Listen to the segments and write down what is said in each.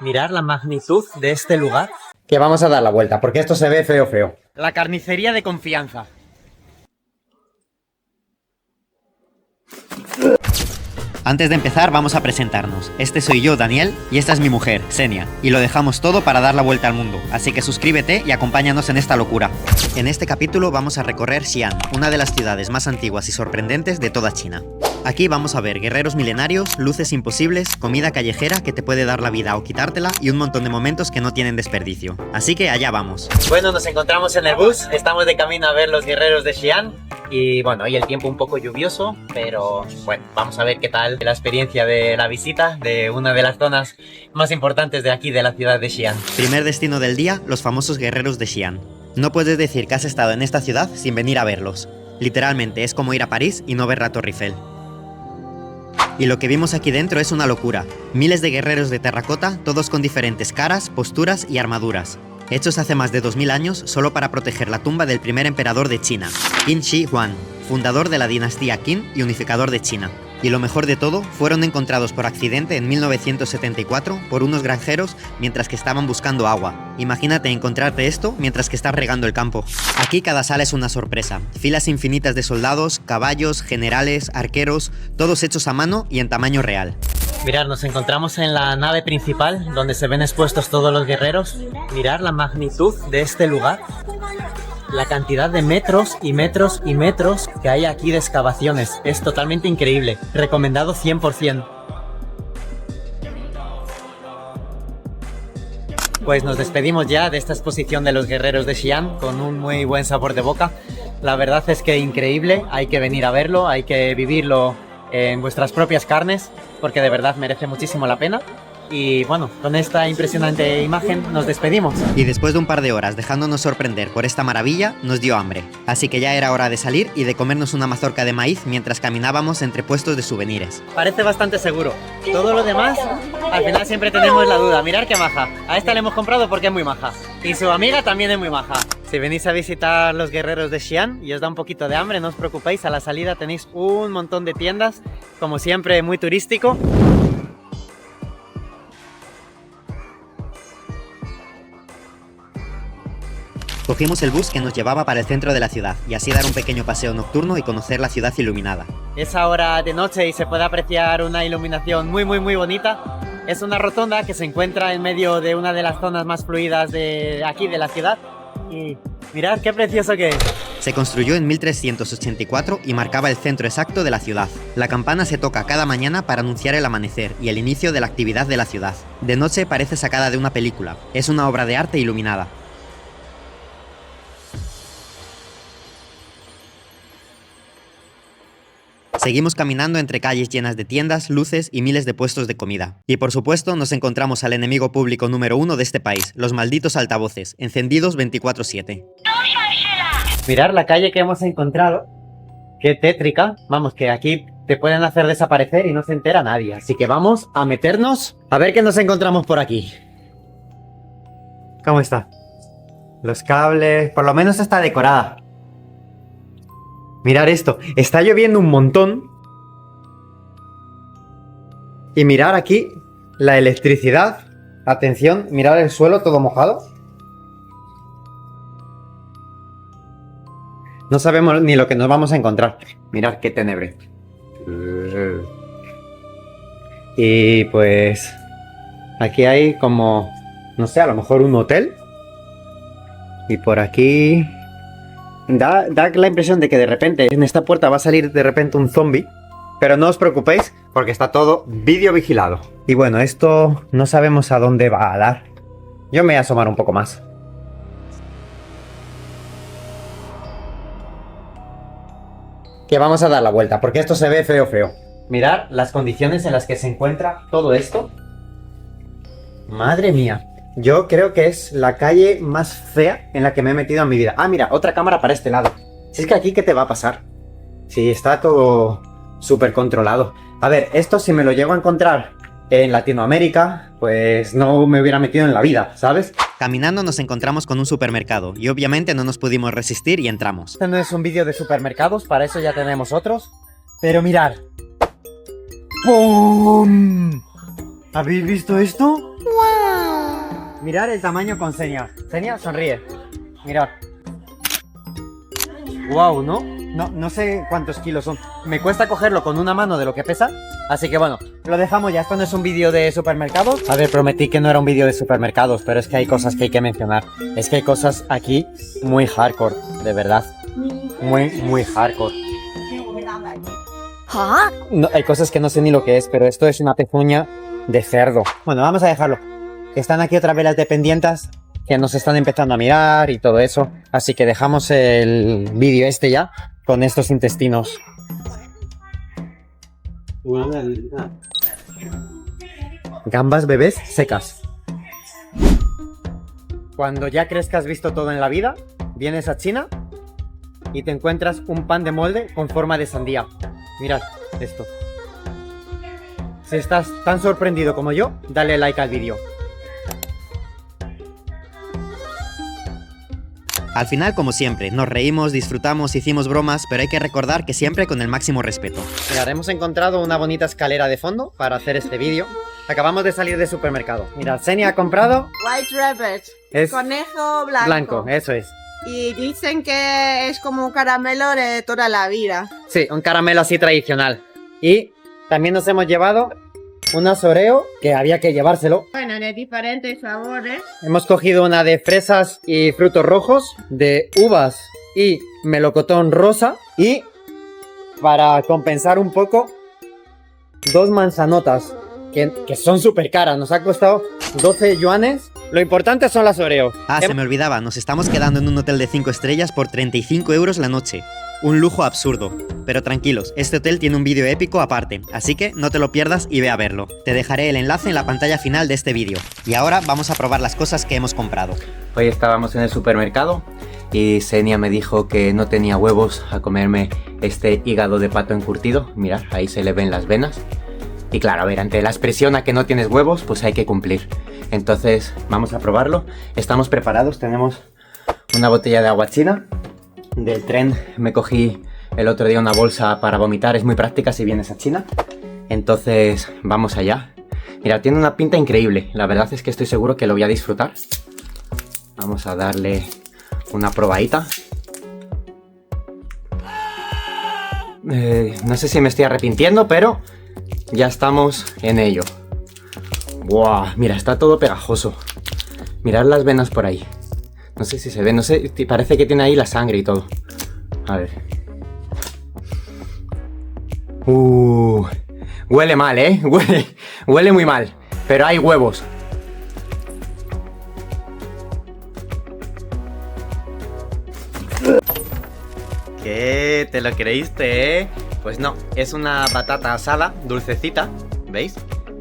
Mirad la magnitud de este lugar. Que vamos a dar la vuelta, porque esto se ve feo, feo. La carnicería de confianza. Antes de empezar vamos a presentarnos. Este soy yo, Daniel, y esta es mi mujer, Xenia. Y lo dejamos todo para dar la vuelta al mundo, así que suscríbete y acompáñanos en esta locura. En este capítulo vamos a recorrer Xi'an, una de las ciudades más antiguas y sorprendentes de toda China. Aquí vamos a ver guerreros milenarios, luces imposibles, comida callejera que te puede dar la vida o quitártela y un montón de momentos que no tienen desperdicio. Así que allá vamos. Bueno, nos encontramos en el bus, estamos de camino a ver los guerreros de Xi'an. Y bueno, hoy el tiempo un poco lluvioso, pero bueno, vamos a ver qué tal la experiencia de la visita de una de las zonas más importantes de aquí, de la ciudad de Xi'an. Primer destino del día, los famosos guerreros de Xi'an. No puedes decir que has estado en esta ciudad sin venir a verlos. Literalmente es como ir a París y no ver la Torre Eiffel. Y lo que vimos aquí dentro es una locura. Miles de guerreros de terracota, todos con diferentes caras, posturas y armaduras. Hechos hace más de 2000 años solo para proteger la tumba del primer emperador de China, Qin Shi Huang, fundador de la dinastía Qin y unificador de China. Y lo mejor de todo, fueron encontrados por accidente en 1974 por unos granjeros mientras que estaban buscando agua. Imagínate encontrarte esto mientras que estás regando el campo. Aquí cada sala es una sorpresa. Filas infinitas de soldados, caballos, generales, arqueros, todos hechos a mano y en tamaño real. Mirad, nos encontramos en la nave principal donde se ven expuestos todos los guerreros. Mirad la magnitud de este lugar. La cantidad de metros y metros y metros que hay aquí de excavaciones. Es totalmente increíble. Recomendado 100%. Pues nos despedimos ya de esta exposición de los guerreros de Xi'an con un muy buen sabor de boca. La verdad es que increíble. Hay que venir a verlo, hay que vivirlo en vuestras propias carnes, porque de verdad merece muchísimo la pena. Y bueno, con esta impresionante imagen nos despedimos. Y después de un par de horas dejándonos sorprender por esta maravilla, nos dio hambre. Así que ya era hora de salir y de comernos una mazorca de maíz mientras caminábamos entre puestos de souvenirs. Parece bastante seguro. Todo lo demás, al final siempre tenemos la duda. Mirad qué maja. A esta le hemos comprado porque es muy maja. Y su amiga también es muy maja. Si venís a visitar los guerreros de Xi'an y os da un poquito de hambre, no os preocupéis. A la salida tenéis un montón de tiendas. Como siempre, muy turístico. Cogimos el bus que nos llevaba para el centro de la ciudad y así dar un pequeño paseo nocturno y conocer la ciudad iluminada. Es ahora de noche y se puede apreciar una iluminación muy bonita. Es una rotonda que se encuentra en medio de una de las zonas más fluidas de aquí, de la ciudad. Y mirad qué precioso que es. Se construyó en 1384 y marcaba el centro exacto de la ciudad. La campana se toca cada mañana para anunciar el amanecer y el inicio de la actividad de la ciudad. De noche parece sacada de una película. Es una obra de arte iluminada. Seguimos caminando entre calles llenas de tiendas, luces y miles de puestos de comida. Y por supuesto nos encontramos al enemigo público número 1 de este país, los malditos altavoces, encendidos 24/7. Mirad la calle que hemos encontrado. Qué tétrica. Vamos, que aquí te pueden hacer desaparecer y no se entera nadie. Así que vamos a meternos a ver qué nos encontramos por aquí. ¿Cómo está? Los cables... Por lo menos está decorada. Mirad esto, está lloviendo un montón. Y mirad aquí la electricidad. Atención, mirad el suelo todo mojado. No sabemos ni lo que nos vamos a encontrar. Mirad qué tenebre. Y pues... aquí hay como... no sé, a lo mejor un hotel. Y por aquí... Da la impresión de que de repente en esta puerta va a salir de repente un zombie. Pero no os preocupéis porque está todo vídeo vigilado. Y bueno, esto no sabemos a dónde va a dar. Yo me voy a asomar un poco más. Que vamos a dar la vuelta porque esto se ve feo, feo. Mirad las condiciones en las que se encuentra todo esto. Madre mía. Yo creo que es la calle más fea en la que me he metido en mi vida. Ah, mira, otra cámara para este lado. Si es que aquí, ¿qué te va a pasar? Si está todo súper controlado. A ver, esto si me lo llego a encontrar en Latinoamérica, pues no me hubiera metido en la vida, ¿sabes? Caminando nos encontramos con un supermercado y obviamente no nos pudimos resistir y entramos. Este no es un vídeo de supermercados, para eso ya tenemos otros. Pero mirad. ¡Pum! ¿Habéis visto esto? ¡Wow! Mirad el tamaño con Senia. Senia, sonríe. Mirad. Wow, ¿no? No sé cuántos kilos son. Me cuesta cogerlo con una mano de lo que pesa. Así que bueno, lo dejamos ya. Esto no es un vídeo de supermercados. A ver, prometí que no era un vídeo de supermercados, pero es que hay cosas que hay que mencionar. Es que hay cosas aquí muy hardcore, de verdad. Muy hardcore. ¿Ah? No, hay cosas que no sé ni lo que es, pero esto es una pezuña de cerdo. Bueno, vamos a dejarlo. Están aquí otra vez las dependientas que nos están empezando a mirar y todo eso. Así que dejamos el vídeo este ya con estos intestinos. Gambas bebés secas. Cuando ya crees que has visto todo en la vida, vienes a China y te encuentras un pan de molde con forma de sandía. Mirad esto. Si estás tan sorprendido como yo, dale like al vídeo. Al final, como siempre, nos reímos, disfrutamos, hicimos bromas, pero hay que recordar que siempre con el máximo respeto. Mirad, hemos encontrado una bonita escalera de fondo para hacer este vídeo. Acabamos de salir del supermercado. Mirad, Senia ha comprado... White rabbit. Es Conejo blanco. blanco, eso es. Y dicen que es como un caramelo de toda la vida. Sí, un caramelo así tradicional. Y también nos hemos llevado unas Oreo, que había que llevárselo. Bueno, de diferentes sabores. Hemos cogido una de fresas y frutos rojos, de uvas y melocotón rosa. Y para compensar un poco, 2 manzanotas, que son súper caras. Nos ha costado 12 yuanes. Lo importante son las Oreo. Ah, se me olvidaba, nos estamos quedando en un hotel de 5 estrellas por 35 euros la noche. Un lujo absurdo. Pero tranquilos, este hotel tiene un vídeo épico aparte, así que no te lo pierdas y ve a verlo. Te dejaré el enlace en la pantalla final de este vídeo. Y ahora vamos a probar las cosas que hemos comprado. Hoy estábamos en el supermercado y Senia me dijo que no tenía huevos a comerme este hígado de pato encurtido. Mirad, ahí se le ven las venas. Y claro, a ver, ante la expresión a que no tienes huevos, pues hay que cumplir. Entonces, vamos a probarlo. Estamos preparados, tenemos una botella de agua china. Del tren me cogí el otro día una bolsa para vomitar, es muy práctica si vienes a China. Entonces, vamos allá. Mira, tiene una pinta increíble, la verdad es que estoy seguro que lo voy a disfrutar. Vamos a darle una probadita. No sé si me estoy arrepintiendo, pero ya estamos en ello. ¡Buah! Mira, está todo pegajoso. Mirad las venas por ahí. No sé si se ve, no sé, parece que tiene ahí la sangre y todo. A ver. Huele mal, ¿eh? Huele muy mal. Pero hay huevos. ¿Qué? ¿Te lo creíste, eh? Pues no, es una batata asada, dulcecita. ¿Veis?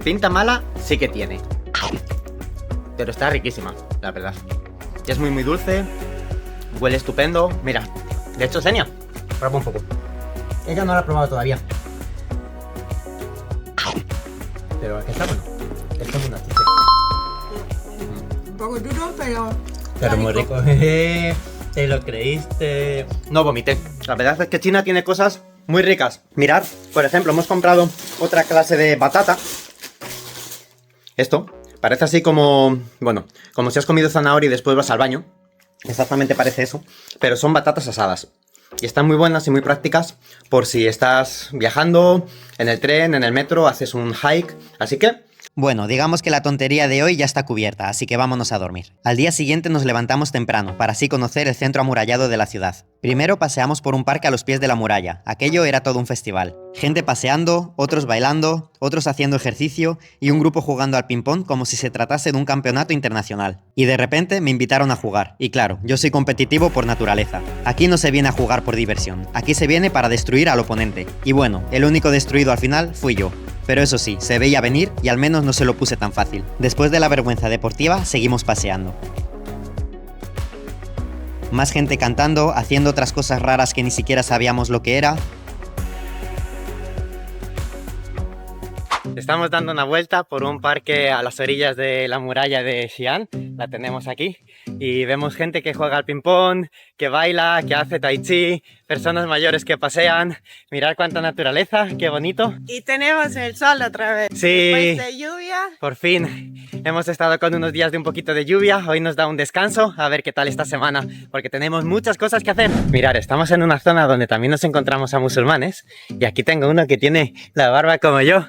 Pinta mala sí que tiene. Pero está riquísima, la verdad. Es muy dulce. Huele estupendo. Mira, de hecho, Senia, prueba un poco. Ella no la ha probado todavía. Pero aquí está bueno. Esto es una chicha. Un poco duro, Pero muy rico. ¿Te lo creíste? No vomité. La verdad es que China tiene cosas muy ricas. Mirad, por ejemplo, hemos comprado otra clase de batata. Esto parece así como, bueno, como si has comido zanahoria y después vas al baño. Exactamente parece eso. Pero son batatas asadas. Y están muy buenas y muy prácticas por si estás viajando en el tren, en el metro, haces un hike. Así que... Bueno, digamos que la tontería de hoy ya está cubierta, así que vámonos a dormir. Al día siguiente nos levantamos temprano, para así conocer el centro amurallado de la ciudad. Primero paseamos por un parque a los pies de la muralla, aquello era todo un festival. Gente paseando, otros bailando, otros haciendo ejercicio y un grupo jugando al ping-pong como si se tratase de un campeonato internacional. Y de repente me invitaron a jugar, y claro, yo soy competitivo por naturaleza. Aquí no se viene a jugar por diversión, aquí se viene para destruir al oponente. Y bueno, el único destruido al final fui yo. Pero eso sí, se veía venir y al menos no se lo puse tan fácil. Después de la vergüenza deportiva, seguimos paseando. Más gente cantando, haciendo otras cosas raras que ni siquiera sabíamos lo que era. Estamos dando una vuelta por un parque a las orillas de la muralla de Xi'an. La la tenemos aquí. Y vemos gente que juega al ping-pong, que baila, que hace tai chi, personas mayores que pasean. Mirad cuánta naturaleza, qué bonito. Y tenemos el sol otra vez. Sí. Después de lluvia. Por fin, hemos estado con unos días de un poquito de lluvia, hoy nos da un descanso, a ver qué tal esta semana, porque tenemos muchas cosas que hacer. Mirad, estamos en una zona donde también nos encontramos a musulmanes, y aquí tengo uno que tiene la barba como yo.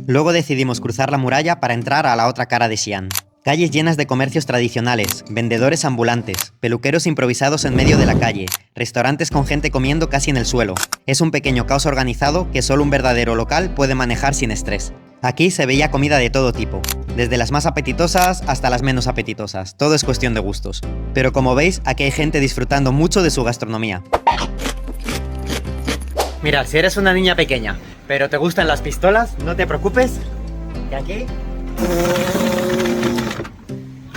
Luego decidimos cruzar la muralla para entrar a la otra cara de Xi'an. Calles llenas de comercios tradicionales, vendedores ambulantes, peluqueros improvisados en medio de la calle, restaurantes con gente comiendo casi en el suelo. Es un pequeño caos organizado que solo un verdadero local puede manejar sin estrés. Aquí se veía comida de todo tipo, desde las más apetitosas hasta las menos apetitosas, todo es cuestión de gustos. Pero como veis, aquí hay gente disfrutando mucho de su gastronomía. Mirad, si eres una niña pequeña, pero te gustan las pistolas, no te preocupes, que aquí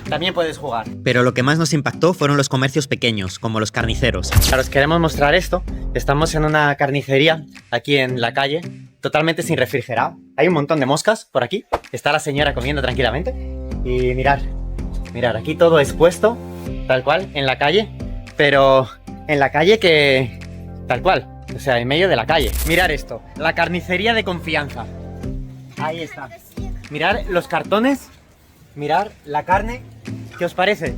también puedes jugar. Pero lo que más nos impactó fueron los comercios pequeños, como los carniceros. Os queremos mostrar esto. Estamos en una carnicería aquí en la calle, totalmente sin refrigerar. Hay un montón de moscas por aquí. Está la señora comiendo tranquilamente. Y mirad, aquí todo expuesto, tal cual, en la calle. Pero en la calle que... tal cual, o sea, en medio de la calle. Mirad esto, la carnicería de confianza. Ahí está. Mirad los cartones, mirad la carne. ¿Qué os parece?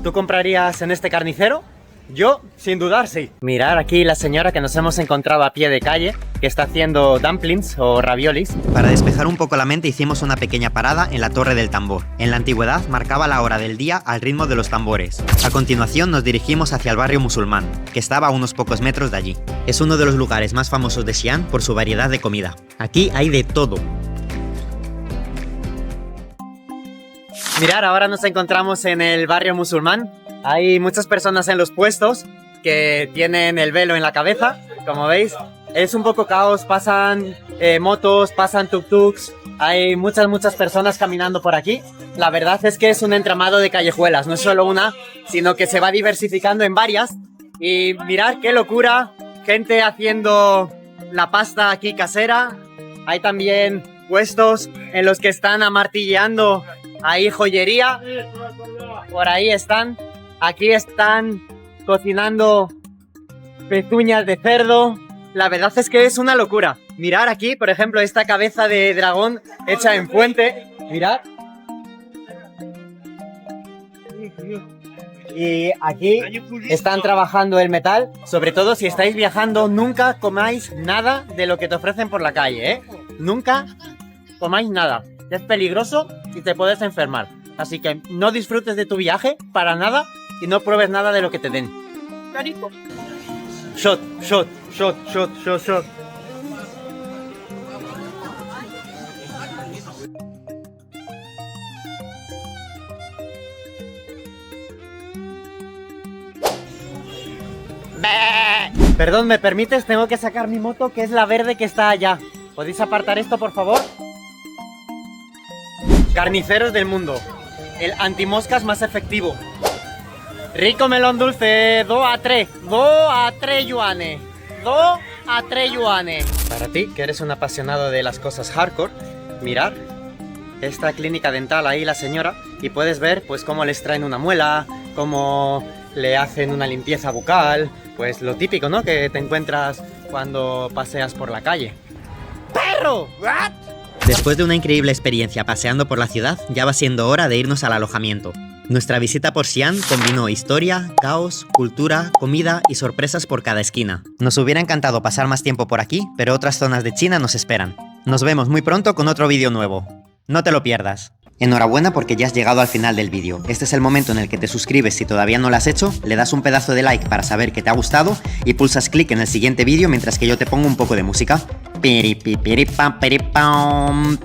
¿Tú comprarías en este carnicero? Yo, sin dudar, sí. Mirad aquí la señora que nos hemos encontrado a pie de calle, que está haciendo dumplings o raviolis. Para despejar un poco la mente hicimos una pequeña parada en la Torre del Tambor. En la antigüedad marcaba la hora del día al ritmo de los tambores. A continuación nos dirigimos hacia el barrio musulmán, que estaba a unos pocos metros de allí. Es uno de los lugares más famosos de Xi'an por su variedad de comida. Aquí hay de todo. Mirad, ahora nos encontramos en el barrio musulmán. Hay muchas personas en los puestos que tienen el velo en la cabeza, como veis. Es un poco caos, pasan motos, pasan tuk-tuks. Hay muchas personas caminando por aquí. La verdad es que es un entramado de callejuelas, no es solo una, sino que se va diversificando en varias. Y mirad qué locura, gente haciendo la pasta aquí casera. Hay también puestos en los que están amartilleando. Ahí joyería, por ahí están, aquí están cocinando pezuñas de cerdo. La verdad es que es una locura. Mirad aquí, por ejemplo, esta cabeza de dragón hecha en fuente, mirad. Y aquí están trabajando el metal. Sobre todo si estáis viajando, nunca comáis nada de lo que te ofrecen por la calle, ¿eh? Nunca comáis nada. Es peligroso y te puedes enfermar. Así que no disfrutes de tu viaje para nada y no pruebes nada de lo que te den. Carico. Shot, shot, shot, shot, shot, shot. Perdón, ¿me permites? Tengo que sacar mi moto, que es la verde que está allá. ¿Podéis apartar esto, por favor? Carniceros del mundo. El antimoscas más efectivo. Rico melón dulce, 2 a 3. 2 a 3 yuanes. 2 a 3 yuanes. Para ti, que eres un apasionado de las cosas hardcore, mirad esta clínica dental ahí la señora y puedes ver pues cómo les traen una muela, cómo le hacen una limpieza bucal, pues lo típico, ¿no? Que te encuentras cuando paseas por la calle. ¡Perro! ¿What? Después de una increíble experiencia paseando por la ciudad, ya va siendo hora de irnos al alojamiento. Nuestra visita por Xi'an combinó historia, caos, cultura, comida y sorpresas por cada esquina. Nos hubiera encantado pasar más tiempo por aquí, pero otras zonas de China nos esperan. Nos vemos muy pronto con otro vídeo nuevo. No te lo pierdas. Enhorabuena porque ya has llegado al final del vídeo. Este es el momento en el que te suscribes si todavía no lo has hecho, le das un pedazo de like para saber que te ha gustado y pulsas clic en el siguiente vídeo mientras que yo te pongo un poco de música. Pirim pim pirim pam pam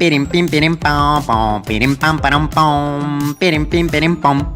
pirim pam param pam pirim pim pirim pam.